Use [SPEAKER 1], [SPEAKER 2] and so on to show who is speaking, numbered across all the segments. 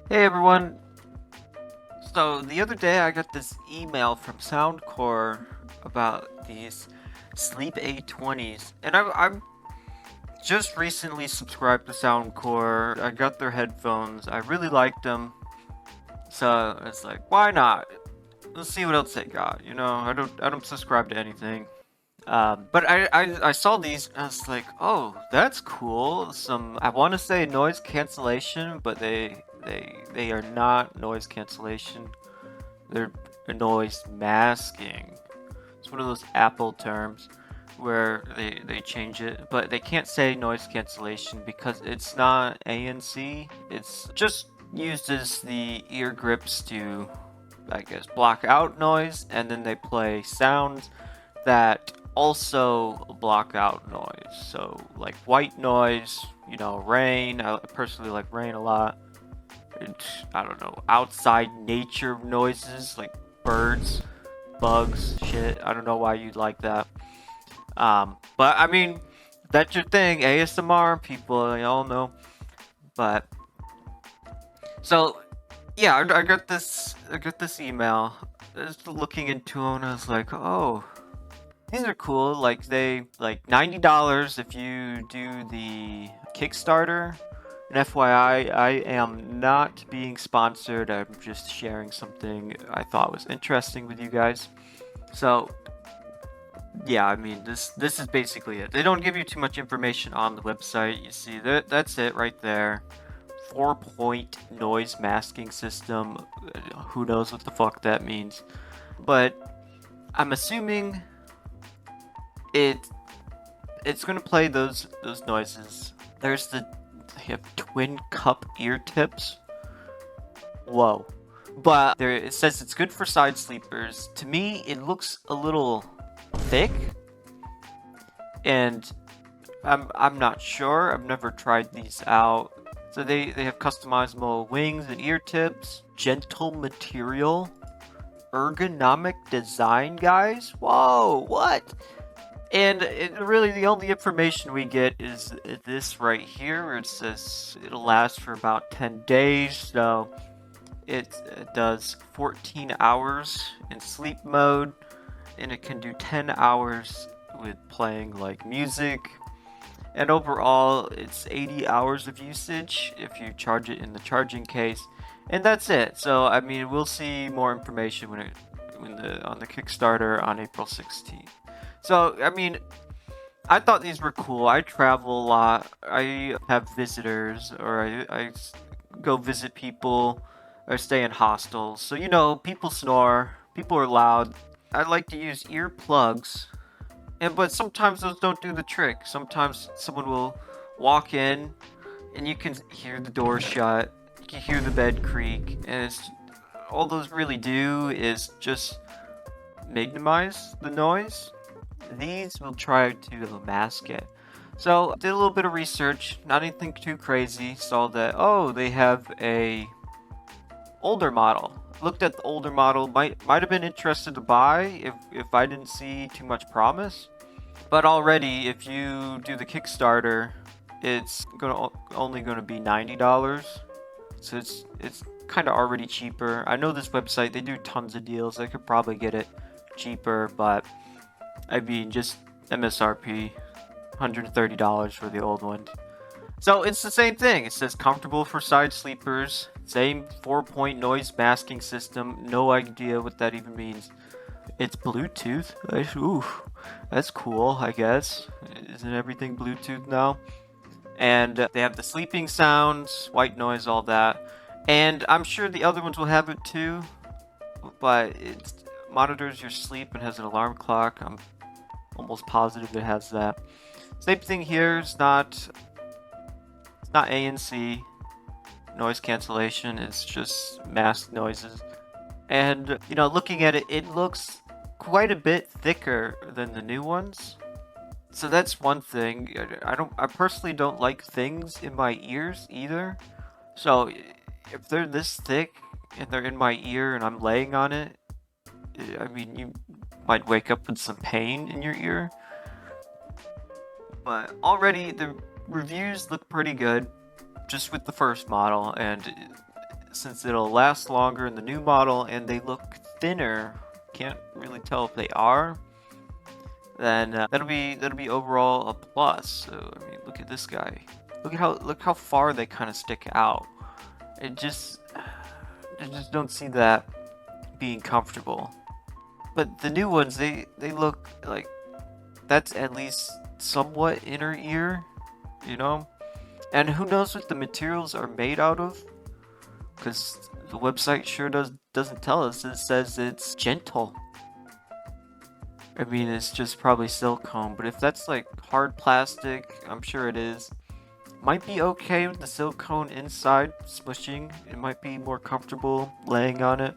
[SPEAKER 1] Hey everyone. So the other day I got this email from Soundcore about these Sleep A20s, and I'm just recently subscribed to Soundcore. I got their headphones. I really liked them, so it's like, why not? Let's see what else they got. I don't subscribe to anything. But I saw these and I was like, oh, that's cool. Some I want to say noise cancellation, but they are not noise cancellation. They're noise masking. It's one of those Apple terms where they change it, but they can't say noise cancellation because it's not ANC. It's just used as the ear grips to, I guess, block out noise, and then they play sounds that also block out noise. So, like white noise, rain. I personally like rain a lot. I don't know, outside nature noises like birds, bugs, shit. I don't know why you'd like that. But I mean, that's your thing, ASMR people, you all know. But so yeah, I got this email. Just looking into them, and I was like, oh, these are cool. Like they like $90 if you do the Kickstarter. And FYI, I am not being sponsored. I'm just sharing something I thought was interesting with you guys. So yeah, I mean this is basically it. They don't give you too much information on the website. You see that's it right there. 4-point noise masking system. Who knows what the fuck that means? But I'm assuming it it's gonna play those noises. There's they have twin cup ear tips. Whoa. But there it says it's good for side sleepers. To me, it looks a little thick, and I'm not sure. I've never tried these out. So they have customizable wings and ear tips, gentle material, ergonomic design, guys. Whoa, what? And really, the only information we get is this right here, where it says it'll last for about 10 days. So it does 14 hours in sleep mode, and it can do 10 hours with playing like music. And overall, it's 80 hours of usage if you charge it in the charging case. And that's it. So I mean, we'll see more information on the Kickstarter on April 16th. So I mean, I thought these were cool. I travel a lot. I have visitors, or I go visit people, or stay in hostels. So people snore, people are loud. I like to use earplugs, but sometimes those don't do the trick. Sometimes someone will walk in, and you can hear the door shut. You can hear the bed creak, and it's all those really do is just minimize the noise. These will try to mask it. So did a little bit of research, not anything too crazy. Saw that they have a older model. Looked at the older model. Might have been interested to buy if I didn't see too much promise. But already, if you do the Kickstarter, it's only gonna be $90. So it's kind of already cheaper. I know this website, they do tons of deals. I could probably get it cheaper, but I mean, just MSRP, $130 for the old one. So it's the same thing. It says comfortable for side sleepers. Same 4-point noise masking system. No idea what that even means. It's Bluetooth. Ooh, that's cool, I guess. Isn't everything Bluetooth now? And they have the sleeping sounds, white noise, all that. And I'm sure the other ones will have it too, but it monitors your sleep and has an alarm clock. I'm almost positive it has that. Same thing here. It's not ANC noise cancellation. It's just masked noises. And looking at it, it looks quite a bit thicker than the new ones. So that's one thing. I personally don't like things in my ears either. So if they're this thick and they're in my ear and I'm laying on it, I mean, you might wake up with some pain in your ear. But already the reviews look pretty good just with the first model, and since it'll last longer in the new model and they look thinner, can't really tell if they are, then that'll be overall a plus. So I mean, look at this guy. Look how far they kind of stick out. It just I just don't see that being comfortable. But the new ones, they look like that's at least somewhat inner ear, you know? And who knows what the materials are made out of? Because the website sure doesn't tell us. It says it's gentle. I mean, it's just probably silicone, but if that's like hard plastic, I'm sure it is. Might be okay with the silicone inside smushing. It might be more comfortable laying on it.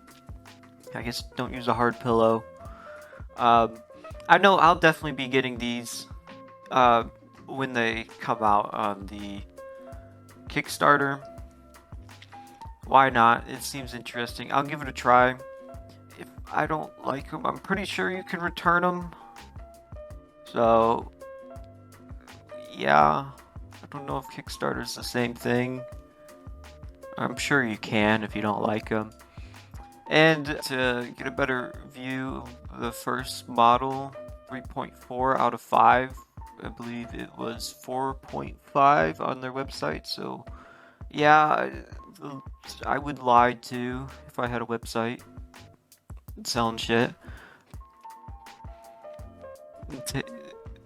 [SPEAKER 1] I guess don't use a hard pillow. I know I'll definitely be getting these when they come out on the Kickstarter. Why not? It seems interesting. I'll give it a try. If I don't like them, I'm pretty sure you can return them. So, yeah. I don't know if Kickstarter's the same thing. I'm sure you can if you don't like them. And to get a better view of the first model, 3.4 out of 5. I believe it was 4.5 on their website. So, yeah, I would lie too if I had a website selling shit.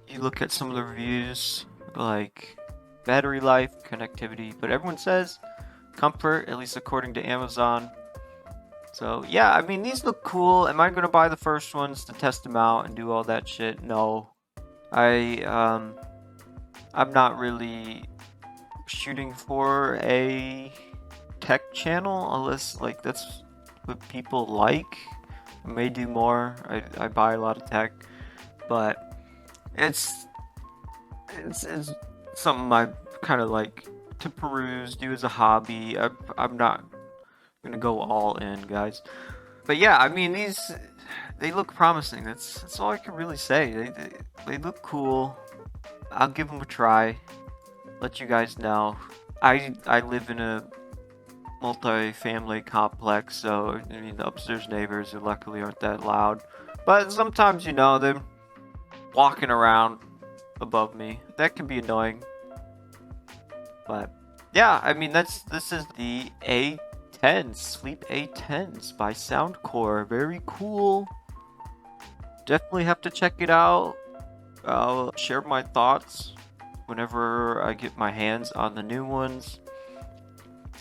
[SPEAKER 1] You look at some of the reviews, like battery life, connectivity, but everyone says comfort, at least according to Amazon. So yeah, I mean, these look cool. Am I gonna buy the first ones to test them out and do all that shit? No. I'm not really shooting for a tech channel unless like that's what people like. I may do more. I buy a lot of tech, but it's something I kind of like to peruse, do as a hobby. I'm not gonna go all in, guys. But yeah, I mean, they look promising. That's all I can really say. They look cool. I'll give them a try. Let you guys know. I live in a multi-family complex, so I mean the upstairs neighbors luckily aren't that loud. But sometimes, you know, they're walking around above me. That can be annoying. But yeah, I mean this is the A10 Sleep A10s by Soundcore. Very cool. Definitely have to check it out. I'll share my thoughts whenever I get my hands on the new ones.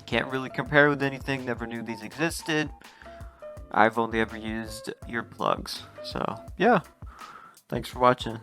[SPEAKER 1] Can't really compare with anything, never knew these existed. I've only ever used earplugs. So, yeah. Thanks for watching.